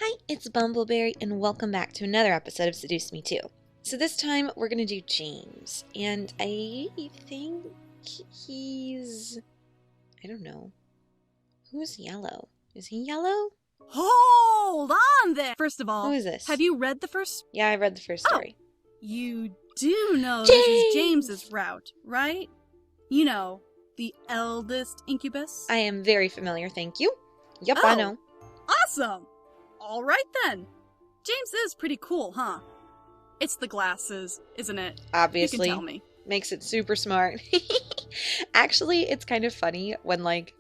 Hi, it's Bumbleberry, and welcome back to another episode of Seduce Me Too. So this time, we're going to do James, and I think he's... I don't know. Who's yellow? Is he yellow? Hold on there! First of all, Who is this? have you read the first... Yeah, I read the first story. Oh, you do know this is James's route, right? You know, the eldest incubus? I am very familiar, thank you. Yep, Oh, I know. Awesome! All right then. James is pretty cool, huh? It's the glasses, isn't it? Obviously. You can tell me. Makes it super smart. Actually, it's kind of funny when, like,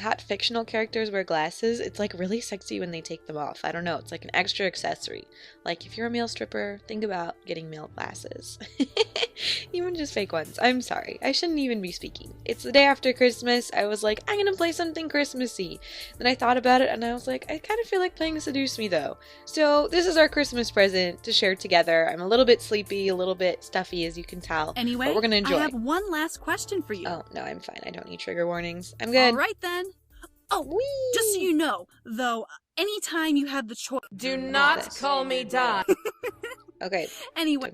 hot fictional characters wear glasses. It's, like, really sexy when they take them off. I don't know. It's like an extra accessory. Like, if you're a male stripper, think about getting male glasses. Even just fake ones. I'm sorry. I shouldn't even be speaking. It's the day after Christmas. I was like, I'm gonna play something Christmassy. Then I thought about it, and I was like, I kind of feel like playing Seduce Me, though. So, this is our Christmas present to share together. I'm a little bit sleepy, a little bit stuffy, as you can tell. Anyway, but we're gonna enjoy. I have one last question for you. Oh, no, I'm fine. I don't need trigger warnings. I'm good. All right then. Oh, Whee! just so you know, though, anytime you have the choice... Do not call me Don. Okay. Anyway.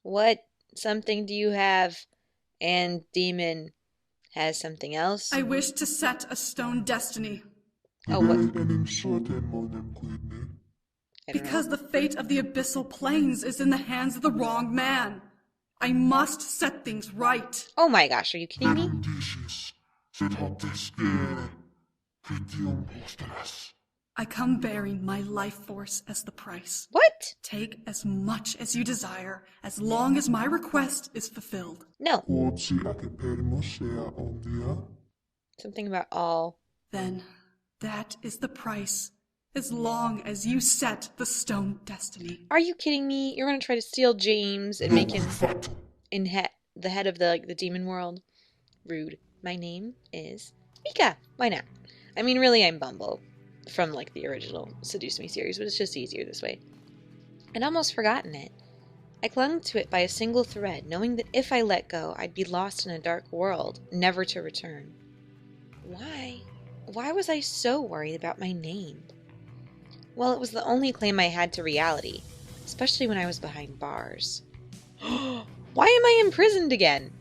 What something do you have and demon has something else? I wish to set a stone destiny. Oh, what? Because the fate of the abyssal plains is in the hands of the wrong man. I must set things right. Oh my gosh, are you kidding me? I come bearing my life force as the price. What? Take as much as you desire, as long as my request is fulfilled. No. Something about all. Then, that is the price, as long as you set the stone destiny. Are you kidding me? You're gonna try to steal James and make him the head of the demon world? Rude. My name is Mika. Why not? I mean, really, I'm Bumble from like the original Seduce Me series, but it's just easier this way. I'd almost forgotten it. I clung to it by a single thread, knowing that if I let go, I'd be lost in a dark world, never to return. Why? Why was I so worried about my name? Well, it was the only claim I had to reality, especially when I was behind bars. Why am I imprisoned again?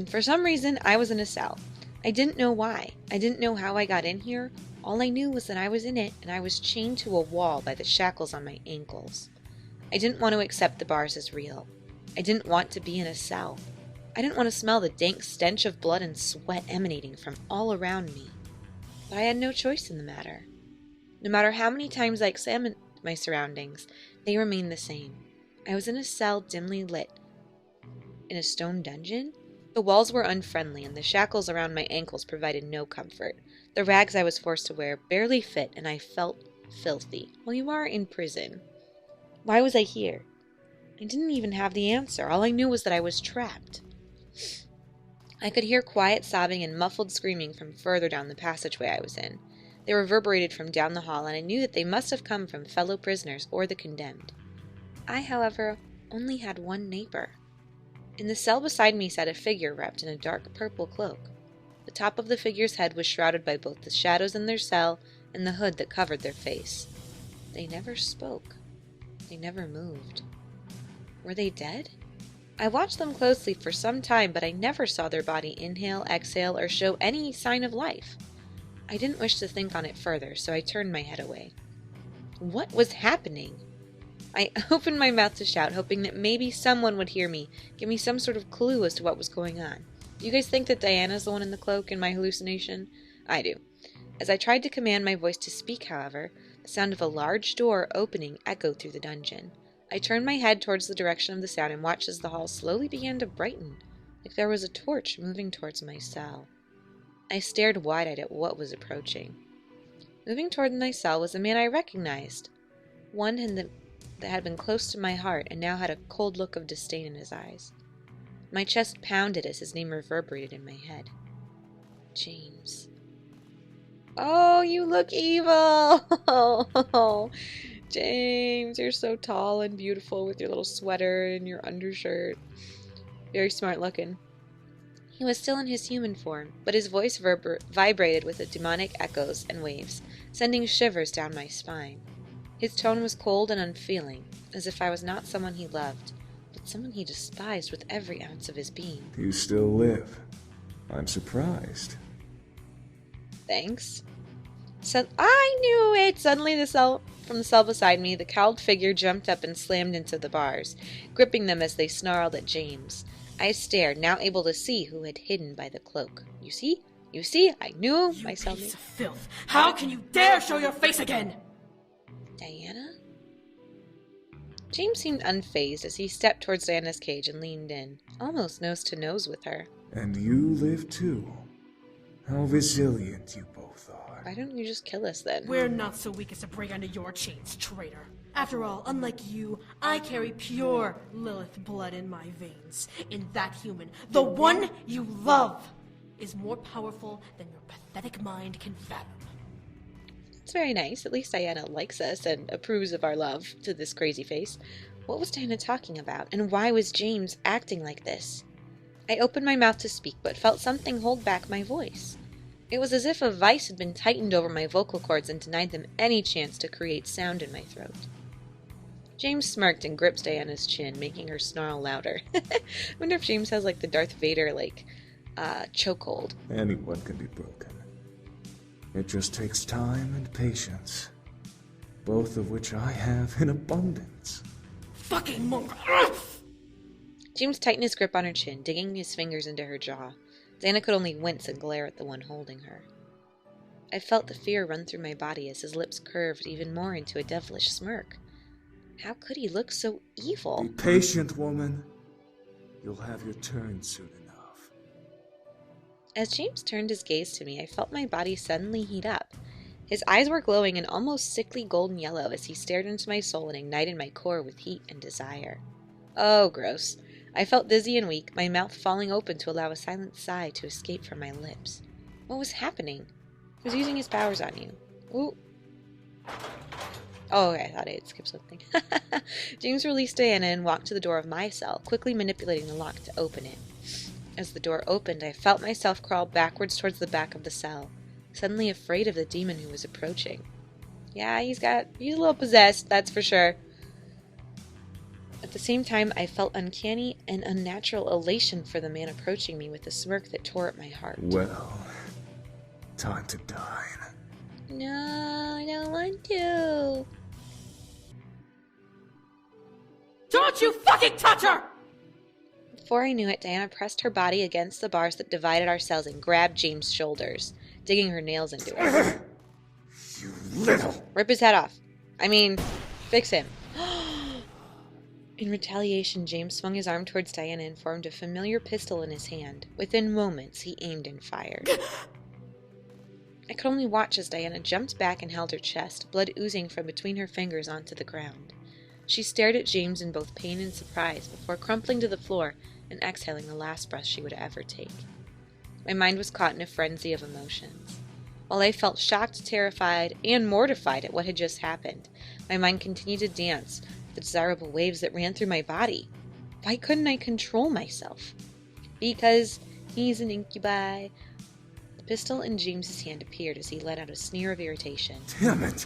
For some reason, I was in a cell. I didn't know why. I didn't know how I got in here. All I knew was that I was in it, and I was chained to a wall by the shackles on my ankles. I didn't want to accept the bars as real. I didn't want to be in a cell. I didn't want to smell the dank stench of blood and sweat emanating from all around me. But I had no choice in the matter. No matter how many times I examined my surroundings, they remained the same. I was in a cell dimly lit. In a stone dungeon? The walls were unfriendly, and the shackles around my ankles provided no comfort. The rags I was forced to wear barely fit, and I felt filthy. Well, you are in prison. Why was I here? I didn't even have the answer. All I knew was that I was trapped. I could hear quiet sobbing and muffled screaming from further down the passageway I was in. They reverberated from down the hall, and I knew that they must have come from fellow prisoners or the condemned. I, however, only had one neighbor. In the cell beside me sat a figure wrapped in a dark purple cloak. The top of the figure's head was shrouded by both the shadows in their cell and the hood that covered their face. They never spoke. They never moved. Were they dead? I watched them closely for some time, but I never saw their body inhale, exhale, or show any sign of life. I didn't wish to think on it further, so I turned my head away. What was happening? I opened my mouth to shout, hoping that maybe someone would hear me, give me some sort of clue as to what was going on. Do you guys think that Diana's the one in the cloak in my hallucination? I do. As I tried to command my voice to speak, however, the sound of a large door opening echoed through the dungeon. I turned my head towards the direction of the sound and watched as the hall slowly began to brighten, like there was a torch moving towards my cell. I stared wide-eyed at what was approaching. Moving toward my cell was a man I recognized, one that had been close to my heart and now had a cold look of disdain in his eyes. My chest pounded as his name reverberated in my head. James. Oh, you look evil! James, you're so tall and beautiful with your little sweater and your undershirt. Very smart looking. He was still in his human form, but his voice vibrated with the demonic echoes and waves, sending shivers down my spine. His tone was cold and unfeeling, as if I was not someone he loved, but someone he despised with every ounce of his being. You still live. I'm surprised. Thanks. So I knew it! Suddenly from the cell beside me, the cowled figure jumped up and slammed into the bars, gripping them as they snarled at James. I stared, now able to see who had hidden by the cloak. You see? You see? I knew my cellmate. You piece of filth! How can you dare show your face again? Diana? James seemed unfazed as he stepped towards Diana's cage and leaned in, almost nose to nose with her. And you live too. How resilient you both are. Why don't you just kill us then? We're not so weak as to break under your chains, traitor. After all, unlike you, I carry pure Lilith blood in my veins. In that human, the one you love, is more powerful than your pathetic mind can fathom. It's very nice. At least Diana likes us and approves of our love to this crazy face. What was Diana talking about, and why was James acting like this? I opened my mouth to speak, but felt something hold back my voice. It was as if a vice had been tightened over my vocal cords and denied them any chance to create sound in my throat. James smirked and gripped Diana's chin, making her snarl louder. I wonder if James has, like, the Darth Vader, chokehold. Anyone can be broken. It just takes time and patience, both of which I have in abundance. Fucking monk! James tightened his grip on her chin, digging his fingers into her jaw. Diana could only wince and glare at the one holding her. I felt the fear run through my body as his lips curved even more into a devilish smirk. How could he look so evil? Be patient, woman. You'll have your turn soon enough. As James turned his gaze to me, I felt my body suddenly heat up. His eyes were glowing an almost sickly golden yellow as he stared into my soul and ignited my core with heat and desire. Oh, gross. I felt dizzy and weak, my mouth falling open to allow a silent sigh to escape from my lips. What was happening? He was using his powers on you. Ooh. Oh, okay, I thought I had skipped something. James released Diana and walked to the door of my cell, quickly manipulating the lock to open it. As the door opened, I felt myself crawl backwards towards the back of the cell, suddenly afraid of the demon who was approaching. Yeah, he's a little possessed, that's for sure. At the same time, I felt uncanny and unnatural elation for the man approaching me with a smirk that tore at my heart. Well, time to dine. No, I don't want to. Don't you fucking touch her! Before I knew it, Diana pressed her body against the bars that divided our cells and grabbed James' shoulders, digging her nails into it. You little... Rip his head off. I mean, fix him. In retaliation, James swung his arm towards Diana and formed a familiar pistol in his hand. Within moments, he aimed and fired. I could only watch as Diana jumped back and held her chest, blood oozing from between her fingers onto the ground. She stared at James in both pain and surprise before crumpling to the floor and exhaling the last breath she would ever take. My mind was caught in a frenzy of emotions. While I felt shocked, terrified, and mortified at what had just happened, my mind continued to dance with the desirable waves that ran through my body. Why couldn't I control myself? Because he's an incubi. The pistol in James's hand appeared as he let out a sneer of irritation. Damn it!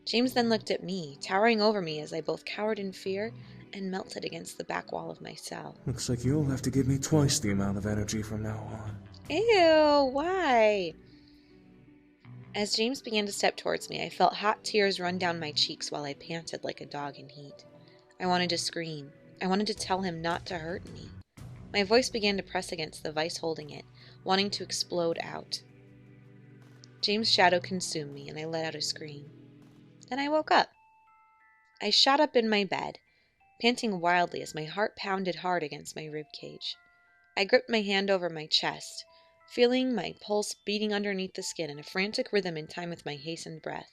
James then looked at me, towering over me as I both cowered in fear and melted against the back wall of my cell. Looks like you'll have to give me twice the amount of energy from now on. Ew, why? As James began to step towards me, I felt hot tears run down my cheeks while I panted like a dog in heat. I wanted to scream. I wanted to tell him not to hurt me. My voice began to press against the vice holding it, wanting to explode out. James' shadow consumed me, and I let out a scream. Then I woke up. I shot up in my bed, panting wildly as my heart pounded hard against my ribcage. I gripped my hand over my chest, feeling my pulse beating underneath the skin in a frantic rhythm in time with my hastened breath.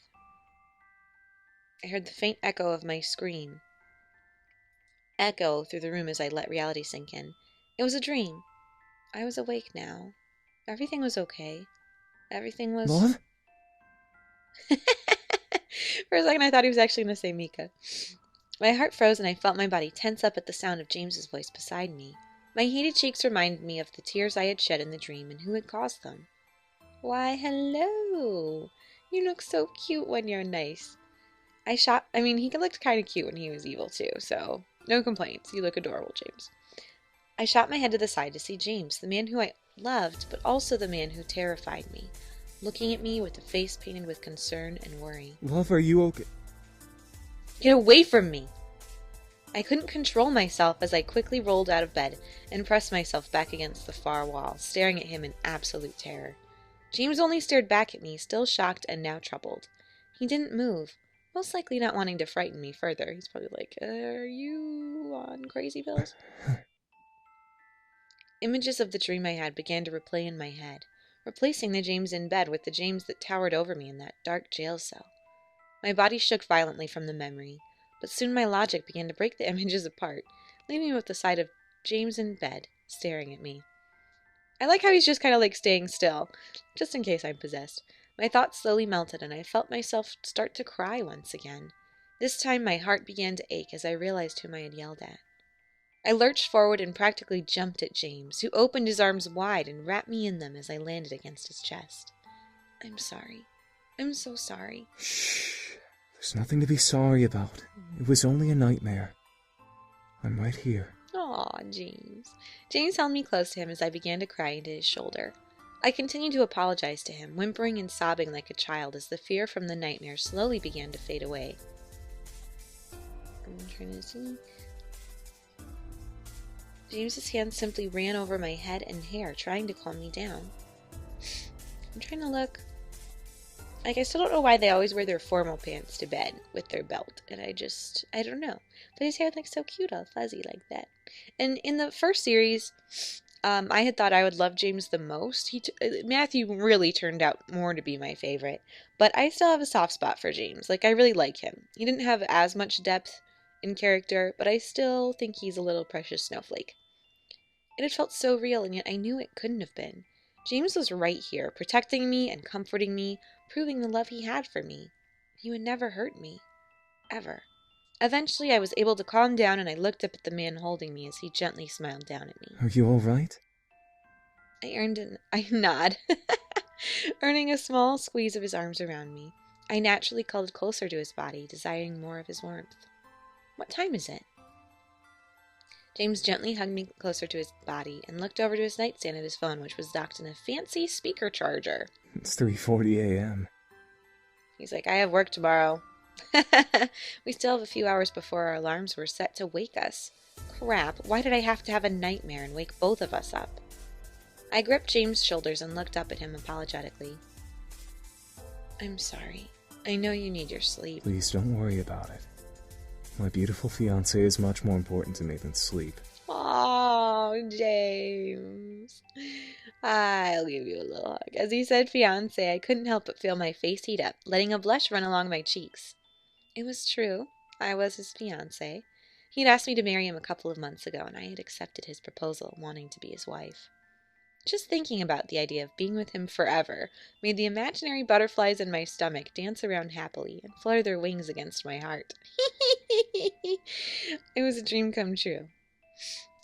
I heard the faint echo of my scream echo through the room as I let reality sink in. It was a dream. I was awake now. Everything was okay. Everything was... What? For a second I thought he was actually going to say Mika. My heart froze and I felt my body tense up at the sound of James's voice beside me. My heated cheeks reminded me of the tears I had shed in the dream and who had caused them. Why, hello! You look so cute when you're nice. He looked kind of cute when he was evil too, so no complaints. You look adorable, James. I shot my head to the side to see James, the man who I loved, but also the man who terrified me, looking at me with a face painted with concern and worry. Love, are you okay? Get away from me! I couldn't control myself as I quickly rolled out of bed and pressed myself back against the far wall, staring at him in absolute terror. James only stared back at me, still shocked and now troubled. He didn't move, most likely not wanting to frighten me further. He's probably like, are you on crazy pills? Images of the dream I had began to replay in my head, replacing the James in bed with the James that towered over me in that dark jail cell. My body shook violently from the memory, but soon my logic began to break the images apart, leaving me with the sight of James in bed, staring at me. I like how he's just kind of like staying still, just in case I'm possessed. My thoughts slowly melted, and I felt myself start to cry once again. This time my heart began to ache as I realized whom I had yelled at. I lurched forward and practically jumped at James, who opened his arms wide and wrapped me in them as I landed against his chest. I'm sorry. I'm so sorry. Shh. There's nothing to be sorry about. It was only a nightmare. I'm right here. Aw, James. James held me close to him as I began to cry into his shoulder. I continued to apologize to him, whimpering and sobbing like a child as the fear from the nightmare slowly began to fade away. I'm trying to see. James's hand simply ran over my head and hair, trying to calm me down. I'm trying to look. I still don't know why they always wear their formal pants to bed with their belt. And I don't know. But his hair looks so cute, all fuzzy like that. And in the first series, I had thought I would love James the most. Matthew really turned out more to be my favorite. But I still have a soft spot for James. I really like him. He didn't have as much depth in character, but I still think he's a little precious snowflake. It had felt so real, and yet I knew it couldn't have been. James was right here, protecting me and comforting me, proving the love he had for me. He would never hurt me. Ever. Eventually, I was able to calm down, and I looked up at the man holding me as he gently smiled down at me. Are you all right? I nod, earning a small squeeze of his arms around me. I naturally cuddled closer to his body, desiring more of his warmth. What time is it? James gently hugged me closer to his body and looked over to his nightstand at his phone, which was docked in a fancy speaker charger. It's 3:40 a.m. He's like, I have work tomorrow. We still have a few hours before our alarms were set to wake us. Crap, why did I have to have a nightmare and wake both of us up? I gripped James' shoulders and looked up at him apologetically. I'm sorry. I know you need your sleep. Please don't worry about it. My beautiful fiancé is much more important to me than sleep. Oh, James. I'll give you a little hug. As he said fiancé, I couldn't help but feel my face heat up, letting a blush run along my cheeks. It was true. I was his fiancé. He'd asked me to marry him a couple of months ago, and I had accepted his proposal, wanting to be his wife. Just thinking about the idea of being with him forever made the imaginary butterflies in my stomach dance around happily and flutter their wings against my heart. It was a dream come true.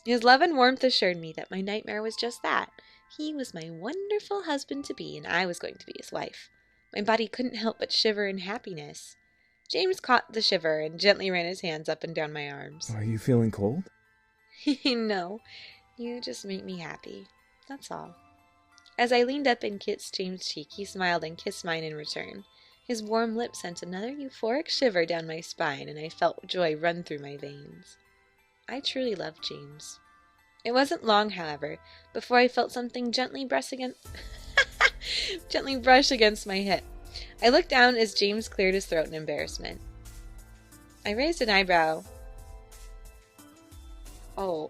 His love and warmth assured me that my nightmare was just that. He was my wonderful husband-to-be, and I was going to be his wife. My body couldn't help but shiver in happiness. James caught the shiver and gently ran his hands up and down my arms. Are you feeling cold? No, you just make me happy. That's all. As I leaned up and kissed James' cheek, he smiled and kissed mine in return. His warm lips sent another euphoric shiver down my spine, and I felt joy run through my veins. I truly loved James. It wasn't long, however, before I felt something gently brush against my hip. I looked down as James cleared his throat in embarrassment. I raised an eyebrow.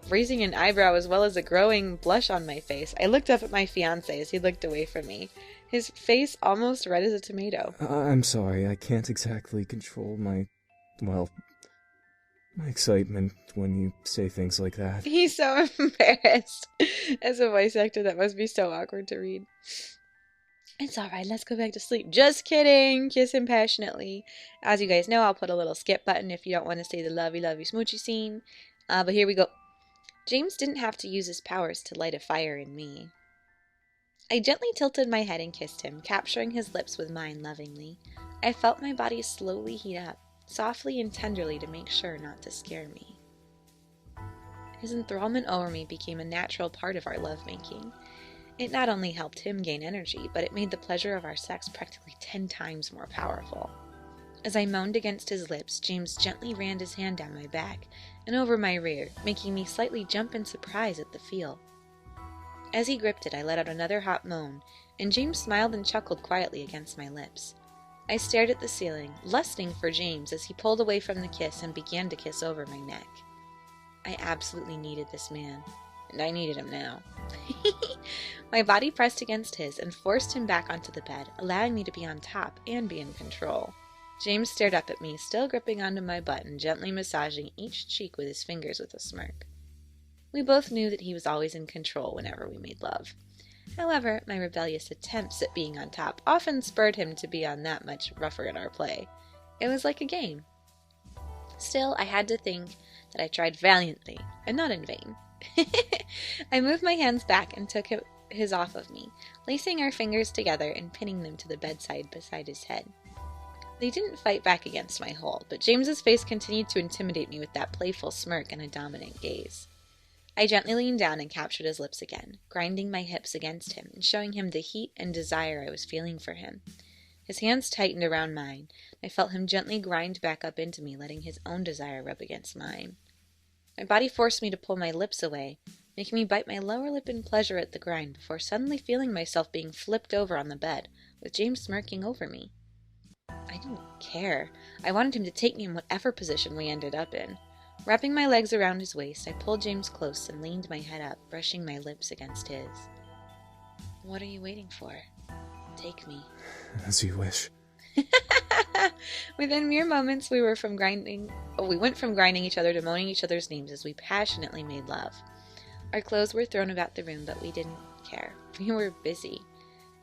Raising an eyebrow as well as a growing blush on my face. I looked up at my fiancé as he looked away from me, his face almost red as a tomato. I'm sorry, I can't exactly control my excitement when you say things like that. He's so embarrassed. As a voice actor, that must be so awkward to read. It's alright, let's go back to sleep. Just kidding! Kiss him passionately. As you guys know, I'll put a little skip button if you don't want to see the lovey-lovey smoochy scene. But here we go. James didn't have to use his powers to light a fire in me. I gently tilted my head and kissed him, capturing his lips with mine lovingly. I felt my body slowly heat up, softly and tenderly to make sure not to scare me. His enthrallment over me became a natural part of our lovemaking. It not only helped him gain energy, but it made the pleasure of our sex practically 10 times more powerful. As I moaned against his lips, James gently ran his hand down my back and over my rear, making me slightly jump in surprise at the feel. As he gripped it, I let out another hot moan, and James smiled and chuckled quietly against my lips. I stared at the ceiling, lusting for James as he pulled away from the kiss and began to kiss over my neck. I absolutely needed this man, and I needed him now. My body pressed against his and forced him back onto the bed, allowing me to be on top and be in control. James stared up at me, still gripping onto my butt and gently massaging each cheek with his fingers with a smirk. We both knew that he was always in control whenever we made love. However, my rebellious attempts at being on top often spurred him to be on that much rougher in our play. It was like a game. Still, I had to think that I tried valiantly, and not in vain. I moved my hands back and took his off of me, lacing our fingers together and pinning them to the bedside beside his head. They didn't fight back against my hold, but James's face continued to intimidate me with that playful smirk and a dominant gaze. I gently leaned down and captured his lips again, grinding my hips against him and showing him the heat and desire I was feeling for him. His hands tightened around mine. I felt him gently grind back up into me, letting his own desire rub against mine. My body forced me to pull my lips away, making me bite my lower lip in pleasure at the grind before suddenly feeling myself being flipped over on the bed, with James smirking over me. I didn't care. I wanted him to take me in whatever position we ended up in. Wrapping my legs around his waist, I pulled James close and leaned my head up, brushing my lips against his. What are you waiting for? Take me. As you wish. Within mere moments, we went from grinding each other to moaning each other's names as we passionately made love. Our clothes were thrown about the room, but we didn't care. We were busy.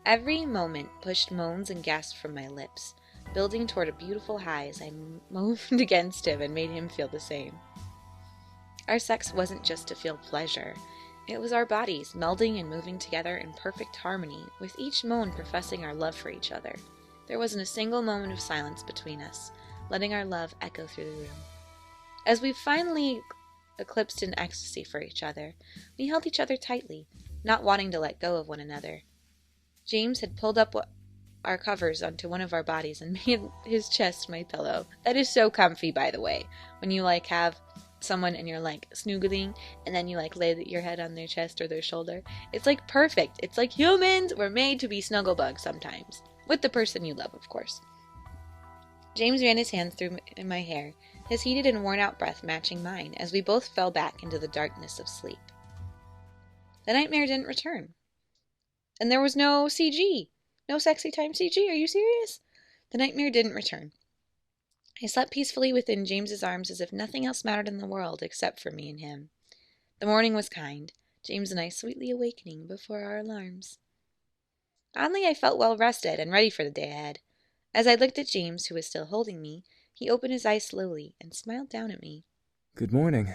Every moment pushed moans and gasps from my lips, building toward a beautiful high as I moaned against him and made him feel the same. Our sex wasn't just to feel pleasure. It was our bodies melding and moving together in perfect harmony, with each moan professing our love for each other. There wasn't a single moment of silence between us, letting our love echo through the room. As we finally eclipsed in ecstasy for each other, we held each other tightly, not wanting to let go of one another. James had pulled up our covers onto one of our bodies and made his chest my pillow. That is so comfy, by the way, when you have someone and you're snoogling and then you lay your head on their chest or their shoulder. It's perfect. It's like humans were made to be snugglebugs sometimes, with the person you love, of course. James ran his hands through my hair, his heated and worn out breath matching mine, as we both fell back into the darkness of sleep. The nightmare didn't return. And there was no CG. No sexy time CG. Are you serious? The nightmare didn't return. I slept peacefully within James's arms as if nothing else mattered in the world except for me and him. The morning was kind, James and I sweetly awakening before our alarms. Oddly, I felt well rested and ready for the day ahead. As I looked at James, who was still holding me, he opened his eyes slowly and smiled down at me. Good morning.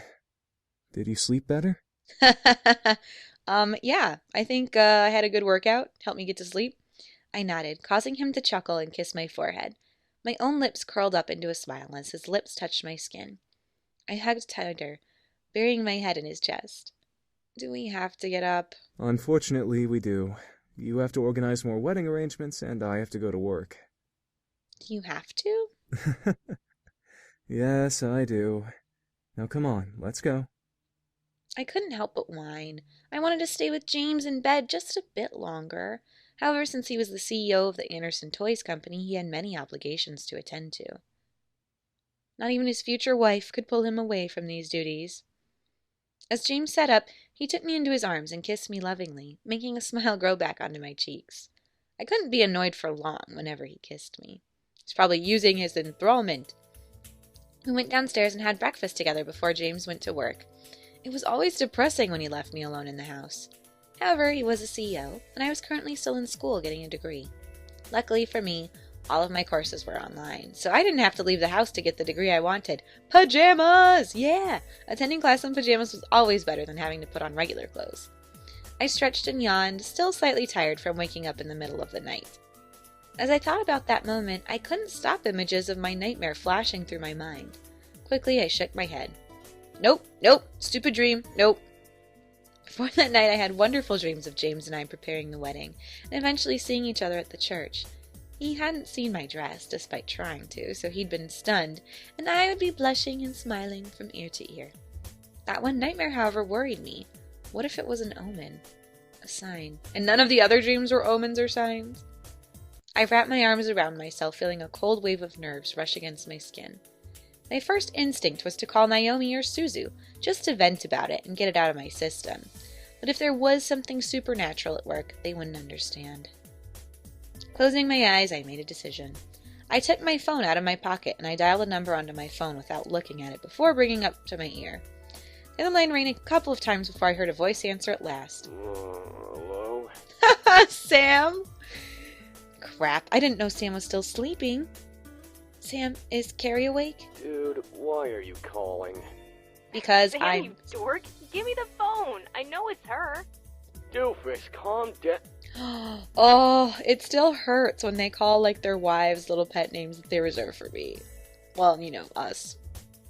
Did you sleep better? Yeah, I think I had a good workout. Helped me get to sleep. I nodded, causing him to chuckle and kiss my forehead. My own lips curled up into a smile as his lips touched my skin. I hugged tighter, burying my head in his chest. Do we have to get up? Unfortunately, we do. You have to organize more wedding arrangements, and I have to go to work. Do you have to? Yes, I do. Now come on, let's go. I couldn't help but whine. I wanted to stay with James in bed just a bit longer. However, since he was the CEO of the Anderson Toys Company, he had many obligations to attend to. Not even his future wife could pull him away from these duties. As James sat up, he took me into his arms and kissed me lovingly, making a smile grow back onto my cheeks. I couldn't be annoyed for long whenever he kissed me. He's probably using his enthrallment. We went downstairs and had breakfast together before James went to work. It was always depressing when he left me alone in the house. However, he was a CEO, and I was currently still in school getting a degree. Luckily for me, All of my courses were online, so I didn't have to leave the house to get the degree I wanted. Pajamas! Yeah! Attending class in pajamas was always better than having to put on regular clothes. I stretched and yawned, still slightly tired from waking up in the middle of the night. As I thought about that moment, I couldn't stop images of my nightmare flashing through my mind. Quickly, I shook my head. Nope, stupid dream, nope. Before that night, I had wonderful dreams of James and I preparing the wedding, and eventually seeing each other at the church. He hadn't seen my dress, despite trying to, so he'd been stunned, and I would be blushing and smiling from ear to ear. That one nightmare, however, worried me. What if it was an omen? A sign. And none of the other dreams were omens or signs? I wrapped my arms around myself, feeling a cold wave of nerves rush against my skin. My first instinct was to call Naomi or Suzu, just to vent about it and get it out of my system. But if there was something supernatural at work, they wouldn't understand. Closing my eyes, I made a decision. I took my phone out of my pocket and I dialed a number onto my phone without looking at it before bringing it up to my ear. The other line rang a couple of times before I heard a voice answer at last. Hello? Sam? Crap, I didn't know Sam was still sleeping. Sam, is Carrie awake? Dude, why are you calling? Because Sam, you dork! Give me the phone! I know it's her! Doofus, calm down. Oh, it still hurts when they call like their wives little pet names that they reserve for me. Well, you know, us.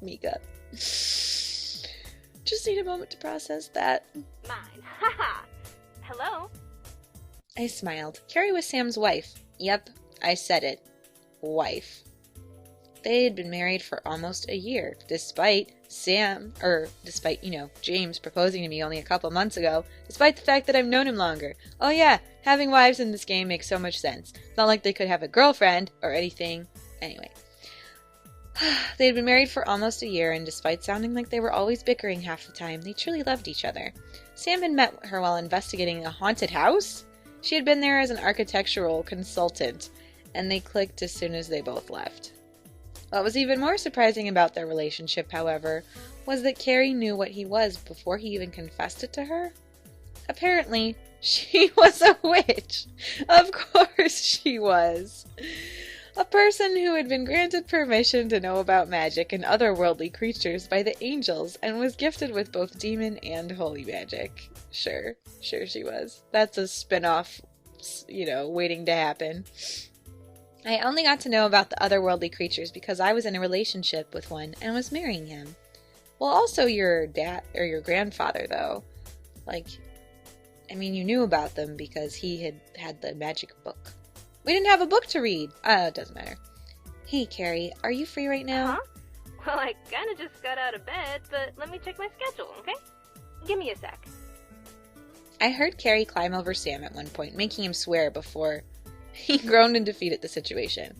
Mika. Just need a moment to process that. Mine. Haha! Hello? I smiled. Carrie was Sam's wife. Yep, I said it. Wife. They had been married for almost a year, despite James proposing to me only a couple months ago, despite the fact that I've known him longer. Oh yeah, having wives in this game makes so much sense. It's not like they could have a girlfriend or anything. Anyway. They had been married for almost a year, and despite sounding like they were always bickering half the time, they truly loved each other. Sam had met her while investigating a haunted house? She had been there as an architectural consultant, and they clicked as soon as they both left. What was even more surprising about their relationship, however, was that Carrie knew what he was before he even confessed it to her. Apparently, she was a witch. Of course she was. A person who had been granted permission to know about magic and otherworldly creatures by the angels and was gifted with both demon and holy magic. Sure she was. That's a spin-off, waiting to happen. I only got to know about the otherworldly creatures because I was in a relationship with one and was marrying him. Well, also your dad, or your grandfather, though. You knew about them because he had the magic book. We didn't have a book to read. It doesn't matter. Hey, Carrie, are you free right now? Huh? Well, I kinda just got out of bed, but let me check my schedule, okay? Give me a sec. I heard Carrie climb over Sam at one point, making him swear before he groaned in defeat at the situation.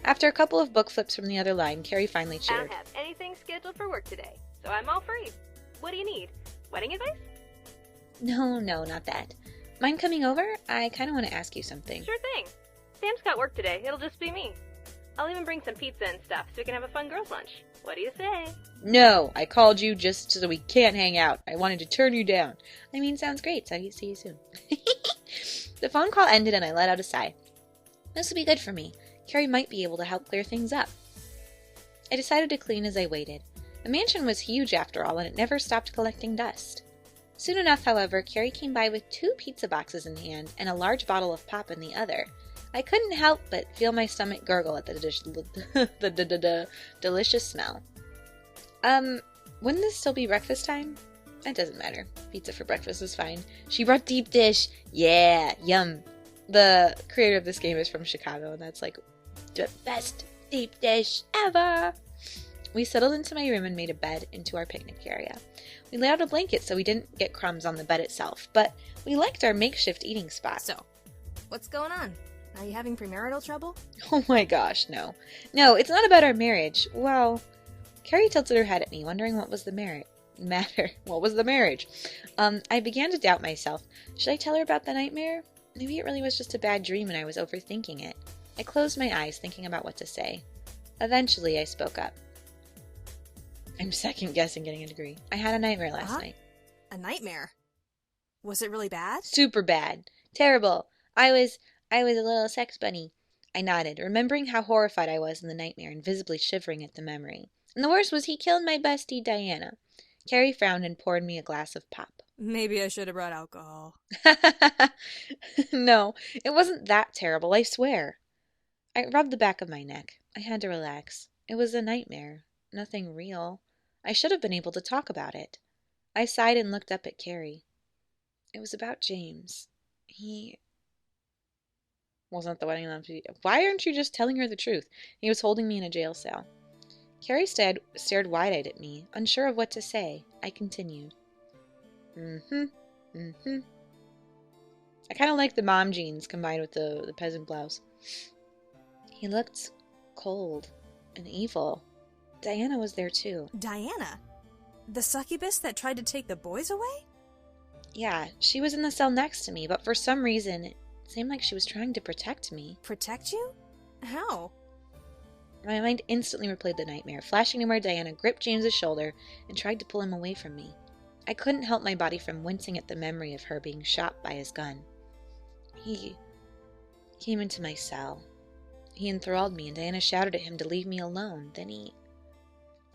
After a couple of book flips from the other line, Carrie finally I cheered. don't have anything scheduled for work today, so I'm all free. What do you need? Wedding advice? No, not that. Mind coming over? I kind of want to ask you something. Sure thing. Sam's got work today. It'll just be me. I'll even bring some pizza and stuff so we can have a fun girls' lunch. What do you say? No, I called you just so we can't hang out. I wanted to turn you down. Sounds great. So see you soon. The phone call ended and I let out a sigh. This will be good for me. Carrie might be able to help clear things up. I decided to clean as I waited. The mansion was huge after all, and it never stopped collecting dust. Soon enough, however, Carrie came by with 2 pizza boxes in hand and a large bottle of pop in the other. I couldn't help but feel my stomach gurgle at the delicious smell. Wouldn't this still be breakfast time? It doesn't matter. Pizza for breakfast is fine. She brought deep dish. Yeah, yum. The creator of this game is from Chicago, and that's the best deep dish ever. We settled into my room and made a bed into our picnic area. We laid out a blanket so we didn't get crumbs on the bed itself, but we liked our makeshift eating spot. So, what's going on? Are you having premarital trouble? Oh my gosh, no. No, it's not about our marriage. Well, Carrie tilted her head at me, wondering what was the matter. What was the marriage? I began to doubt myself. Should I tell her about the nightmare? Maybe it really was just a bad dream and I was overthinking it. I closed my eyes, thinking about what to say. Eventually, I spoke up. I'm second-guessing getting a degree. I had a nightmare last night. A nightmare? Was it really bad? Super bad. Terrible. I was a little sex bunny. I nodded, remembering how horrified I was in the nightmare and visibly shivering at the memory. And the worst was he killed my bestie, Diana. Carrie frowned and poured me a glass of pop. Maybe I should have brought alcohol. No, it wasn't that terrible, I swear. I rubbed the back of my neck. I had to relax. It was a nightmare. Nothing real. I should have been able to talk about it. I sighed and looked up at Carrie. It was about James. He wasn't the wedding on. Why aren't you just telling her the truth? He was holding me in a jail cell. Carrie stared wide-eyed at me, unsure of what to say. I continued. I kind of like the mom jeans combined with the peasant blouse. He looked cold and evil. Diana was there too. Diana? The succubus that tried to take the boys away? Yeah, she was in the cell next to me, but for some reason, it seemed like she was trying to protect me. Protect you? How? My mind instantly replayed the nightmare, flashing to where Diana gripped James's shoulder and tried to pull him away from me. I couldn't help my body from wincing at the memory of her being shot by his gun. He came into my cell. He enthralled me, and Diana shouted at him to leave me alone. Then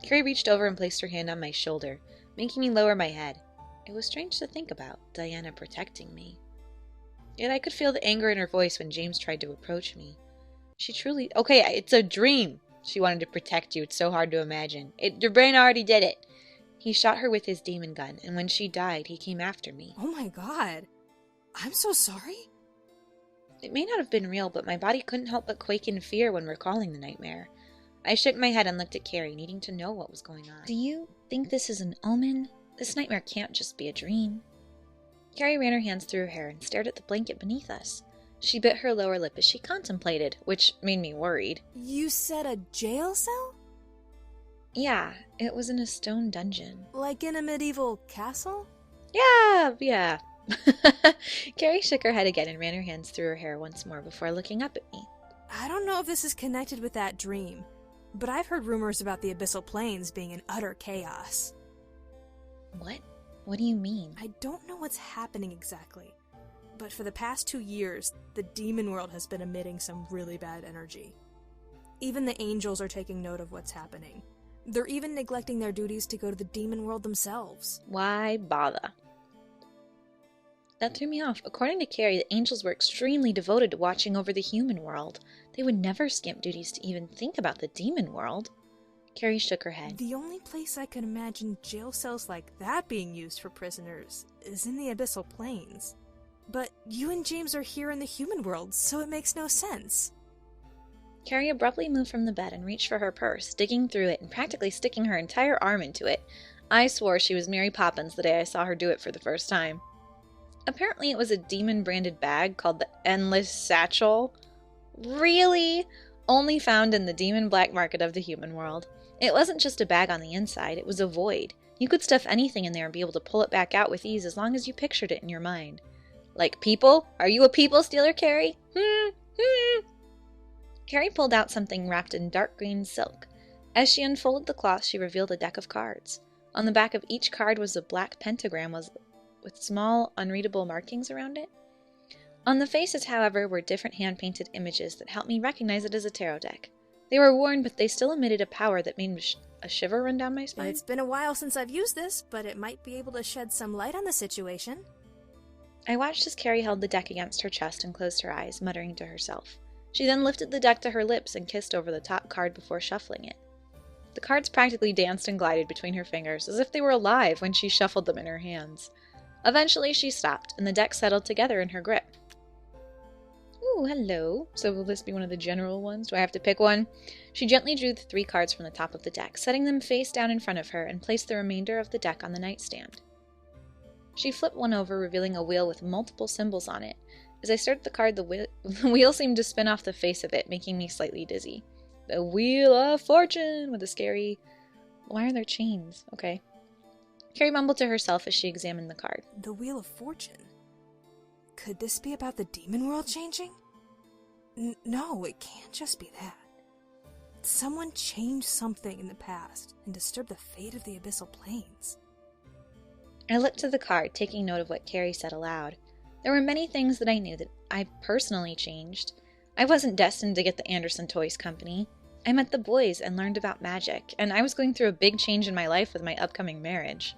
Carrie reached over and placed her hand on my shoulder, making me lower my head. It was strange to think about, Diana protecting me. Yet I could feel the anger in her voice when James tried to approach me. She truly... Okay, it's a dream. She wanted to protect you. It's so hard to imagine. Your brain already did it. He shot her with his demon gun, and when she died, he came after me. Oh my god. I'm so sorry. It may not have been real, but my body couldn't help but quake in fear when recalling the nightmare. I shook my head and looked at Carrie, needing to know what was going on. Do you think this is an omen? This nightmare can't just be a dream. Carrie ran her hands through her hair and stared at the blanket beneath us. She bit her lower lip as she contemplated, which made me worried. You said a jail cell? Yeah, it was in a stone dungeon. Like in a medieval castle? Yeah. Carrie shook her head again and ran her hands through her hair once more before looking up at me. I don't know if this is connected with that dream, but I've heard rumors about the abyssal plains being in utter chaos. What? What do you mean? I don't know what's happening exactly, but for the past 2 years, the demon world has been emitting some really bad energy. Even the angels are taking note of what's happening. They're even neglecting their duties to go to the demon world themselves. Why bother? That threw me off. According to Carrie, the angels were extremely devoted to watching over the human world. They would never skimp duties to even think about the demon world. Carrie shook her head. The only place I could imagine jail cells like that being used for prisoners is in the abyssal plains. But you and James are here in the human world, so it makes no sense. Carrie abruptly moved from the bed and reached for her purse, digging through it and practically sticking her entire arm into it. I swore she was Mary Poppins the day I saw her do it for the first time. Apparently it was a demon-branded bag called the Endless Satchel. Really? Only found in the demon black market of the human world. It wasn't just a bag on the inside, it was a void. You could stuff anything in there and be able to pull it back out with ease as long as you pictured it in your mind. Like people? Are you a people stealer, Carrie? Carrie pulled out something wrapped in dark green silk. As she unfolded the cloth, she revealed a deck of cards. On the back of each card was a black pentagram with small, unreadable markings around it. On the faces, however, were different hand-painted images that helped me recognize it as a tarot deck. They were worn, but they still emitted a power that made a shiver run down my spine. It's been a while since I've used this, but it might be able to shed some light on the situation. I watched as Carrie held the deck against her chest and closed her eyes, muttering to herself. She then lifted the deck to her lips and kissed over the top card before shuffling it. The cards practically danced and glided between her fingers, as if they were alive when she shuffled them in her hands. Eventually she stopped, and the deck settled together in her grip. Ooh, hello. So will this be one of the general ones? Do I have to pick one? She gently drew the 3 cards from the top of the deck, setting them face down in front of her, and placed the remainder of the deck on the nightstand. She flipped one over, revealing a wheel with multiple symbols on it. As I stared at the card, the wheel seemed to spin off the face of it, making me slightly dizzy. The Wheel of Fortune, with a scary... Why are there chains? Okay. Carrie mumbled to herself as she examined the card. The Wheel of Fortune? Could this be about the demon world changing? No, it can't just be that. Someone changed something in the past and disturbed the fate of the abyssal plains. I looked to the card, taking note of what Carrie said aloud. There were many things that I knew that I personally changed. I wasn't destined to get the Anderson Toys Company. I met the boys and learned about magic, and I was going through a big change in my life with my upcoming marriage.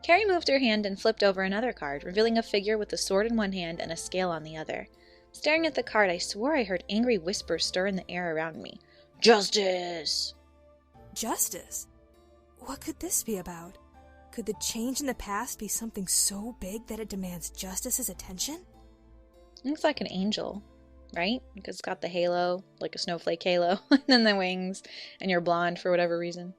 Carrie moved her hand and flipped over another card, revealing a figure with a sword in one hand and a scale on the other. Staring at the card, I swore I heard angry whispers stir in the air around me. Justice! Justice? What could this be about? Could the change in the past be something so big that it demands justice's attention? Looks like an angel, right? Because it's got the halo, like a snowflake halo, and then the wings, and you're blonde for whatever reason.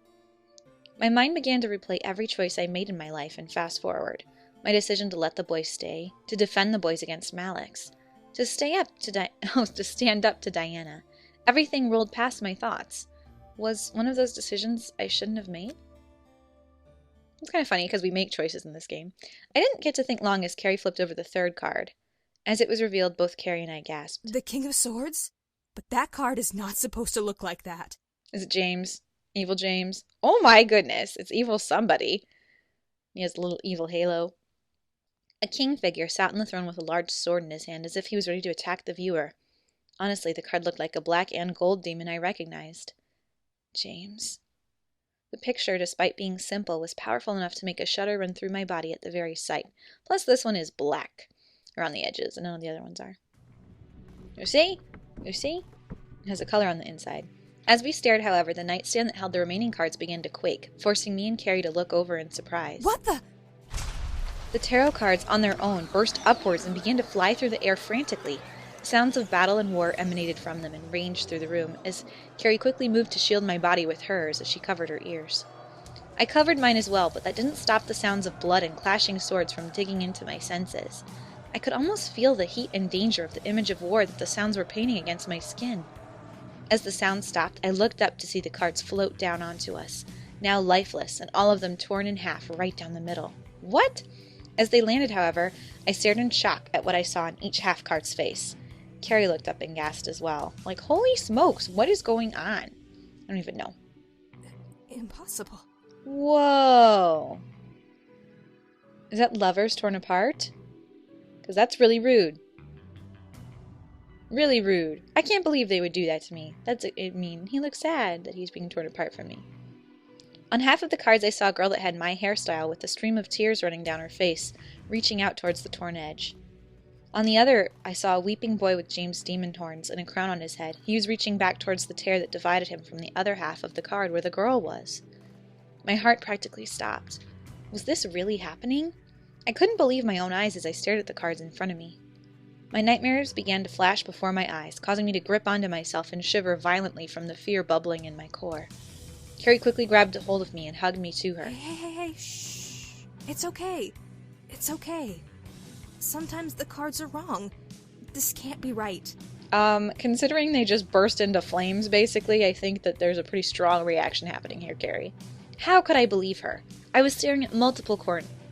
My mind began to replay every choice I made in my life and fast forward. My decision to let the boys stay, to defend the boys against Malix, to stand up to Diana. Everything rolled past my thoughts. Was one of those decisions I shouldn't have made? It's kind of funny because we make choices in this game. I didn't get to think long as Carrie flipped over the third card. As it was revealed, both Carrie and I gasped. The King of Swords? But that card is not supposed to look like that. Is it James? Evil James? Oh my goodness, it's evil somebody. He has a little evil halo. A king figure sat on the throne with a large sword in his hand as if he was ready to attack the viewer. Honestly, the card looked like a black and gold demon I recognized. James. The picture, despite being simple, was powerful enough to make a shudder run through my body at the very sight. Plus, this one is black around the edges, and none of the other ones are. You see? You see? It has a color on the inside. As we stared, however, the nightstand that held the remaining cards began to quake, forcing me and Carrie to look over in surprise. What the? The tarot cards, on their own, burst upwards and began to fly through the air frantically. Sounds of battle and war emanated from them and ranged through the room, as Carrie quickly moved to shield my body with hers as she covered her ears. I covered mine as well, but that didn't stop the sounds of blood and clashing swords from digging into my senses. I could almost feel the heat and danger of the image of war that the sounds were painting against my skin. As the sound stopped, I looked up to see the cards float down onto us, now lifeless, and all of them torn in half right down the middle. What? As they landed, however, I stared in shock at what I saw in each half card's face. Carrie looked up and gasped as well. Like, holy smokes, what is going on? I don't even know. Impossible. Whoa. Is that lovers torn apart? Because that's really rude. Really rude. I can't believe they would do that to me. He looks sad that he's being torn apart from me. On half of the cards, I saw a girl that had my hairstyle with a stream of tears running down her face, reaching out towards the torn edge. On the other, I saw a weeping boy with James' demon horns and a crown on his head. He was reaching back towards the tear that divided him from the other half of the card where the girl was. My heart practically stopped. Was this really happening? I couldn't believe my own eyes as I stared at the cards in front of me. My nightmares began to flash before my eyes, causing me to grip onto myself and shiver violently from the fear bubbling in my core. Carrie quickly grabbed a hold of me and hugged me to her. Hey, shh. It's okay. It's okay. Sometimes the cards are wrong. This can't be right. Considering they just burst into flames, basically, I think that there's a pretty strong reaction happening here, Carrie. How could I believe her? I was staring at multiple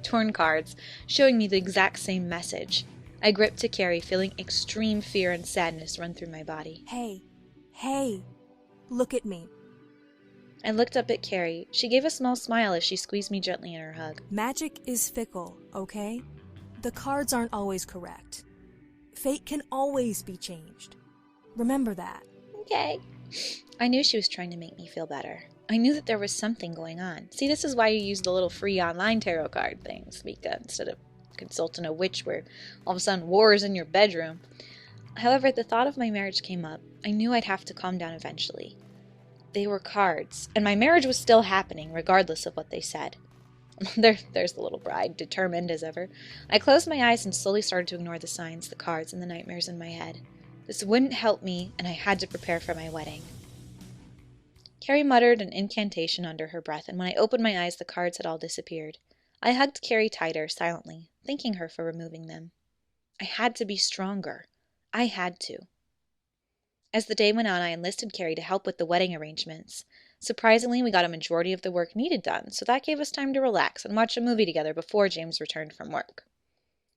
torn cards, showing me the exact same message. I gripped to Carrie, feeling extreme fear and sadness run through my body. Hey, look at me. I looked up at Carrie. She gave a small smile as she squeezed me gently in her hug. Magic is fickle, okay? The cards aren't always correct. Fate can always be changed. Remember that. Okay. I knew she was trying to make me feel better. I knew that there was something going on. See, this is why you use the little free online tarot card things, Mika, instead of consulting a witch where all of a sudden war is in your bedroom. However, the thought of my marriage came up. I knew I'd have to calm down eventually. They were cards, and my marriage was still happening, regardless of what they said. There's the little bride, determined as ever. I closed my eyes and slowly started to ignore the signs, the cards, and the nightmares in my head. This wouldn't help me, and I had to prepare for my wedding. Carrie muttered an incantation under her breath, and when I opened my eyes, the cards had all disappeared. I hugged Carrie tighter, silently, thanking her for removing them. I had to be stronger. I had to. As the day went on, I enlisted Carrie to help with the wedding arrangements. Surprisingly, we got a majority of the work needed done, so that gave us time to relax and watch a movie together before James returned from work.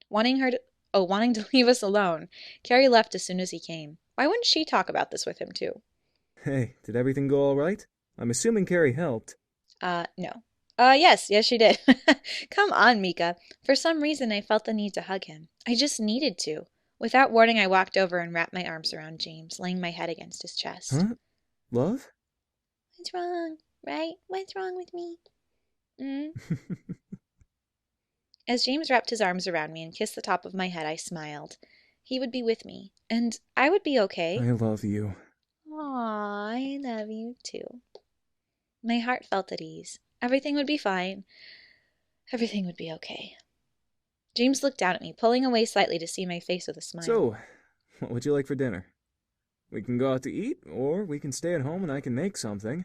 Wanting to leave us alone, Carrie left as soon as he came. Why wouldn't she talk about this with him, too? Hey, did everything go all right? I'm assuming Carrie helped. No. Yes, she did. Come on, Mika. For some reason, I felt the need to hug him. I just needed to. Without warning, I walked over and wrapped my arms around James, laying my head against his chest. Huh? Love? What's wrong, right? What's wrong with me? As James wrapped his arms around me and kissed the top of my head, I smiled. He would be with me, and I would be okay. I love you. Aw, I love you too. My heart felt at ease. Everything would be fine. Everything would be okay. James looked down at me, pulling away slightly to see my face with a smile. So, what would you like for dinner? We can go out to eat, or we can stay at home and I can make something.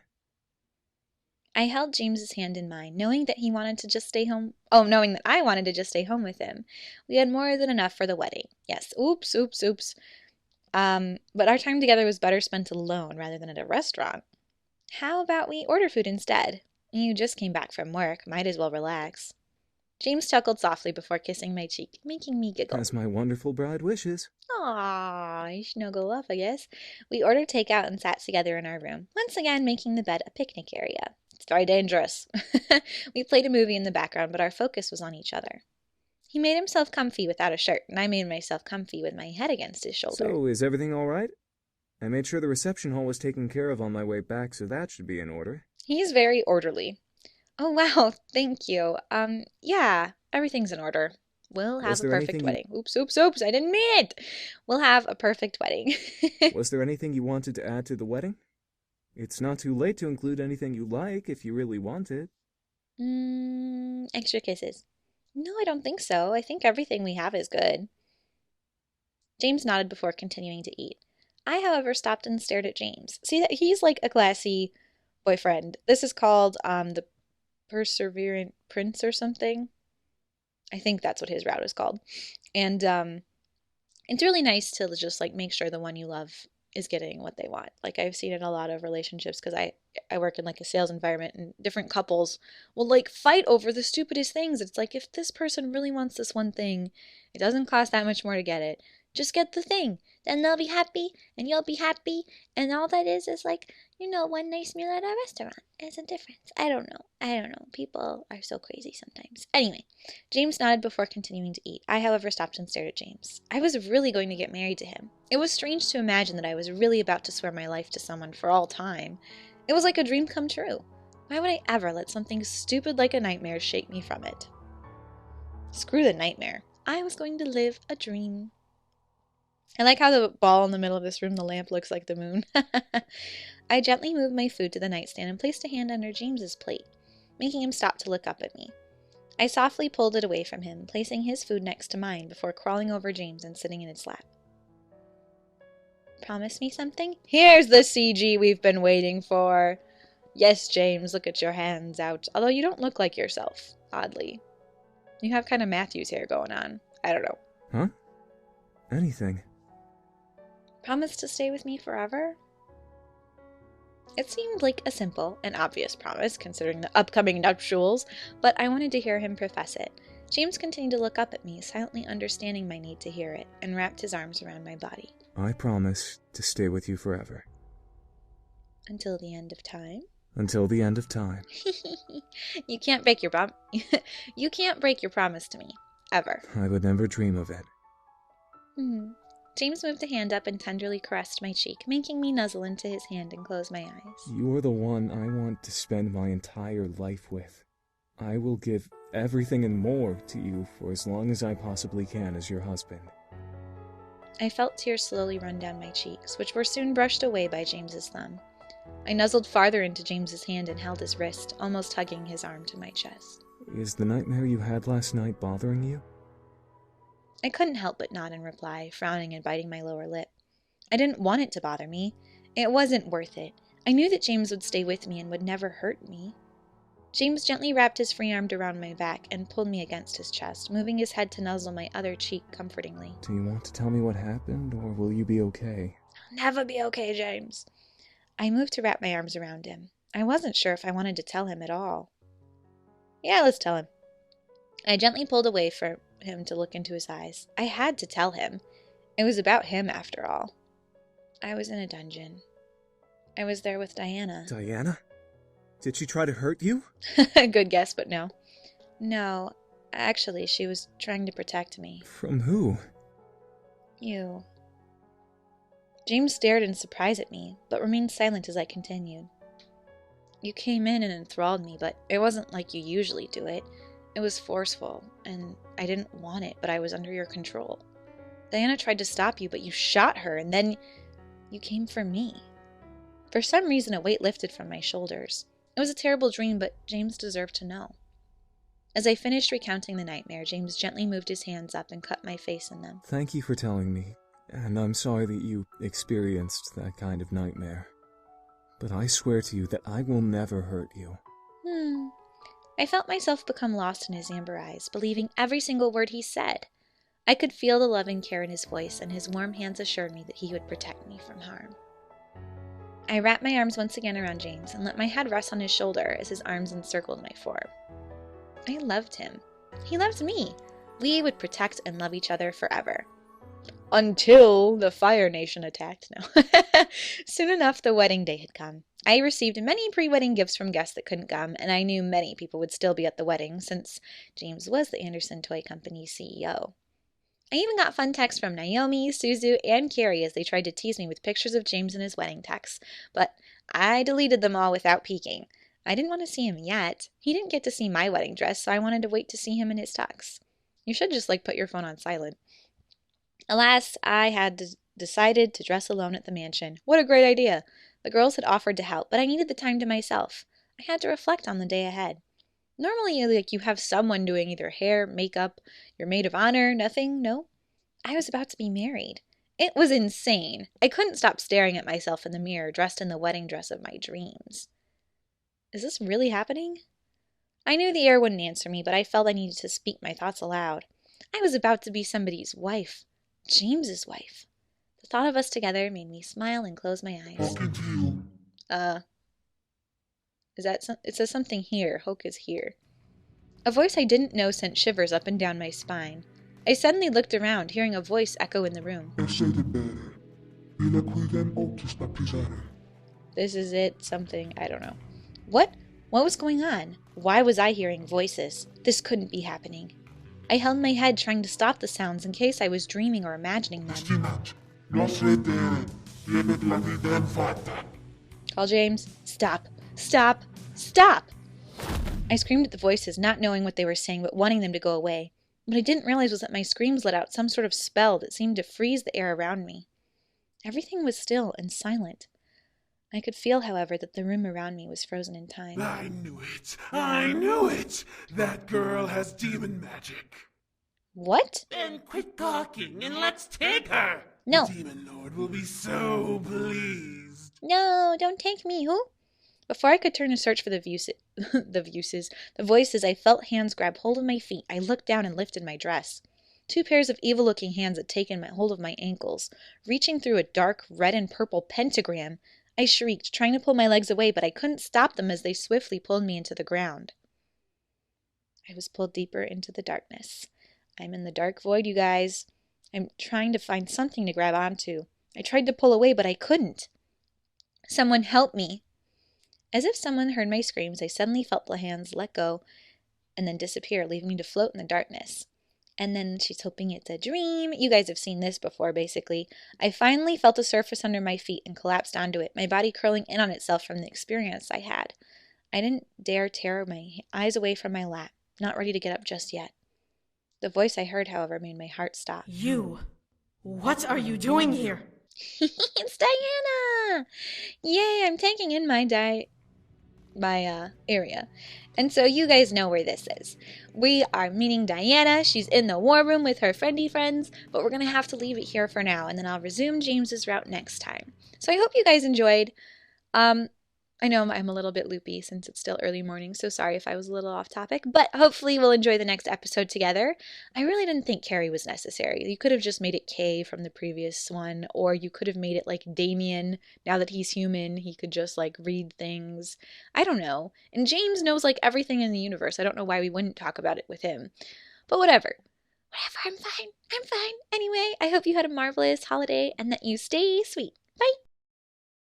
I held James's hand in mine, knowing that he wanted to just stay home. Oh, knowing that I wanted to just stay home with him. We had more than enough for the wedding. Yes, oops. But our time together was better spent alone rather than at a restaurant. How about we order food instead? You just came back from work. Might as well relax. James chuckled softly before kissing my cheek, making me giggle. As my wonderful bride wishes. Aww, snuggle up, I guess. We ordered takeout and sat together in our room, once again making the bed a picnic area. It's very dangerous. We played a movie in the background, but our focus was on each other. He made himself comfy without a shirt, and I made myself comfy with my head against his shoulder. So, is everything all right? I made sure the reception hall was taken care of on my way back, so that should be in order. He's very orderly. Oh, wow, thank you. Yeah, everything's in order. We'll have a perfect wedding. Oops, I didn't mean it. We'll have a perfect wedding. Was there anything you wanted to add to the wedding? It's not too late to include anything you like if you really want it. Extra kisses. No, I don't think so. I think everything we have is good. James nodded before continuing to eat. I, however, stopped and stared at James. See, that he's like a classy boyfriend. This is called the Perseverant Prince or something. I think that's what his route is called. And it's really nice to just like make sure the one you love is getting what they want. Like I've seen in a lot of relationships because I work in like a sales environment, and different couples will like fight over the stupidest things. It's like, if this person really wants this one thing, it doesn't cost that much more to get it. Just get the thing. Then they'll be happy, and you'll be happy, and all that is like, one nice meal at a restaurant. It's a difference. I don't know. People are so crazy sometimes. Anyway, James nodded before continuing to eat. I, however, stopped and stared at James. I was really going to get married to him. It was strange to imagine that I was really about to swear my life to someone for all time. It was like a dream come true. Why would I ever let something stupid like a nightmare shake me from it? Screw the nightmare. I was going to live a dream. I like how the ball in the middle of this room, the lamp, looks like the moon. I gently moved my food to the nightstand and placed a hand under James's plate, making him stop to look up at me. I softly pulled it away from him, placing his food next to mine before crawling over James and sitting in his lap. Promise me something? Here's the CG we've been waiting for. Yes, James, look at your hands out. Although you don't look like yourself, oddly. You have kind of Matthew's hair going on. I don't know. Huh? Anything. Promise to stay with me forever? It seemed like a simple and obvious promise, considering the upcoming nuptials, but I wanted to hear him profess it. James continued to look up at me, silently understanding my need to hear it, and wrapped his arms around my body. I promise to stay with you forever. Until the end of time? Until the end of time. You can't break your You can't break your promise to me. Ever. I would never dream of it. James moved a hand up and tenderly caressed my cheek, making me nuzzle into his hand and close my eyes. You're the one I want to spend my entire life with. I will give everything and more to you for as long as I possibly can as your husband. I felt tears slowly run down my cheeks, which were soon brushed away by James's thumb. I nuzzled farther into James's hand and held his wrist, almost hugging his arm to my chest. Is the nightmare you had last night bothering you? I couldn't help but nod in reply, frowning and biting my lower lip. I didn't want it to bother me. It wasn't worth it. I knew that James would stay with me and would never hurt me. James gently wrapped his free arm around my back and pulled me against his chest, moving his head to nuzzle my other cheek comfortingly. Do you want to tell me what happened, or will you be okay? I'll never be okay, James. I moved to wrap my arms around him. I wasn't sure if I wanted to tell him at all. Yeah, let's tell him. I gently pulled away for him to look into his eyes. I had to tell him. It was about him, after all. I was in a dungeon. I was there with Diana. Diana? Did she try to hurt you? Good guess, but no. No, actually, she was trying to protect me. From who? You. James stared in surprise at me, but remained silent as I continued. You came in and enthralled me, but it wasn't like you usually do it. It was forceful, and I didn't want it, but I was under your control. Diana tried to stop you, but you shot her, and then you came for me. For some reason, a weight lifted from my shoulders. It was a terrible dream, but James deserved to know. As I finished recounting the nightmare, James gently moved his hands up and cut my face in them. Thank you for telling me, and I'm sorry that you experienced that kind of nightmare. But I swear to you that I will never hurt you. I felt myself become lost in his amber eyes, believing every single word he said. I could feel the loving care in his voice, and his warm hands assured me that he would protect me from harm. I wrapped my arms once again around James and let my head rest on his shoulder as his arms encircled my forearm. I loved him. He loved me. We would protect and love each other forever. Until the Fire Nation attacked. No. Soon enough, the wedding day had come. I received many pre-wedding gifts from guests that couldn't come, and I knew many people would still be at the wedding since James was the Anderson Toy Company's CEO. I even got fun texts from Naomi, Suzu, and Carrie as they tried to tease me with pictures of James in his wedding tux, but I deleted them all without peeking. I didn't want to see him yet. He didn't get to see my wedding dress, so I wanted to wait to see him in his tux. You should just, put your phone on silent. Alas, I had decided to dress alone at the mansion. What a great idea! The girls had offered to help, but I needed the time to myself. I had to reflect on the day ahead. Normally, you have someone doing either hair, makeup, your maid of honor, nothing, no? I was about to be married. It was insane. I couldn't stop staring at myself in the mirror, dressed in the wedding dress of my dreams. Is this really happening? I knew the air wouldn't answer me, but I felt I needed to speak my thoughts aloud. I was about to be somebody's wife. James's wife. The thought of us together made me smile and close my eyes. Talking to you. It says something here. Hoke is here. A voice I didn't know sent shivers up and down my spine. I suddenly looked around, hearing a voice echo in the room. This is it, something, I don't know. What? What was going on? Why was I hearing voices? This couldn't be happening. I held my head, trying to stop the sounds in case I was dreaming or imagining them. Call James. Stop. Stop. Stop! I screamed at the voices, not knowing what they were saying, but wanting them to go away. What I didn't realize was that my screams let out some sort of spell that seemed to freeze the air around me. Everything was still and silent. I could feel, however, that the room around me was frozen in time. I knew it! I knew it! That girl has demon magic. What? Then quit talking and let's take her! No. The demon lord will be so pleased. No, don't take me, who? Before I could turn to search for the voices, I felt hands grab hold of my feet. I looked down and lifted my dress. 2 pairs of evil-looking hands had taken hold of my ankles. Reaching through a dark red and purple pentagram, I shrieked, trying to pull my legs away, but I couldn't stop them as they swiftly pulled me into the ground. I was pulled deeper into the darkness. I'm in the dark void, you guys. I'm trying to find something to grab onto. I tried to pull away, but I couldn't. Someone help me. As if someone heard my screams, I suddenly felt the hands let go and then disappear, leaving me to float in the darkness. And then she's hoping it's a dream. You guys have seen this before, basically. I finally felt a surface under my feet and collapsed onto it, my body curling in on itself from the experience I had. I didn't dare tear my eyes away from my lap, not ready to get up just yet. The voice I heard, however, made my heart stop. You! What are you doing here? It's Diana! Yay, I'm taking in my area. And so you guys know where this is. We are meeting Diana. She's in the war room with her friendly friends, but we're going to have to leave it here for now, and then I'll resume James's route next time. So I hope you guys enjoyed. I know I'm a little bit loopy since it's still early morning, so sorry if I was a little off topic, but hopefully we'll enjoy the next episode together. I really didn't think Carrie was necessary. You could have just made it Kay from the previous one, or you could have made it like Damien. Now that he's human, he could just read things. I don't know. And James knows everything in the universe. I don't know why we wouldn't talk about it with him. But whatever. I'm fine. Anyway, I hope you had a marvelous holiday and that you stay sweet. Bye!